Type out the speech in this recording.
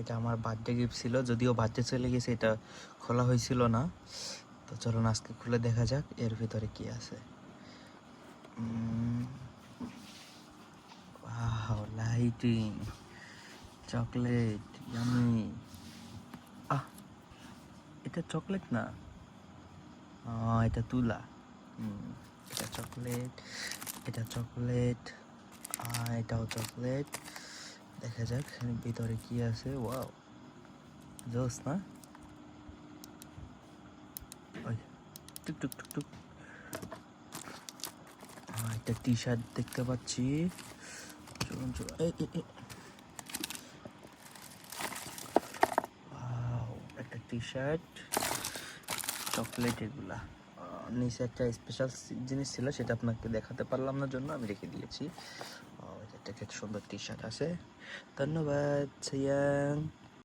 এটা আমার birthday gift ছিল, যদিও বার্থডে চলে গেছে, এটা খোলা হয়েছিল না। তো চলুন আজকে খুলে দেখা যাক এর ভিতরে কি আছে। Wow, lighting, chocolate, yummy. এটা চকলেট না, এটা তুলা। এটা চকলেট, এটা চকলেট, এটাও চকলেট। দেখা যাক ভিতরে কি আছে। ওয়াও, জোস না? ওই টুক টুক টুক টুক। একটা টি শার্ট দেখতে পাচ্ছি। চলুন চলুন, একটা টি শার্ট, চকলেট, এগুলা। নিচে একটা স্পেশাল জিনিস ছিল, সেটা আপনাকে দেখাতে পারলাম না জন্য আমি রেখে দিয়েছি। এটা একটা সুন্দর টি শার্ট আছে। ধন্যবাদ সিয়াং।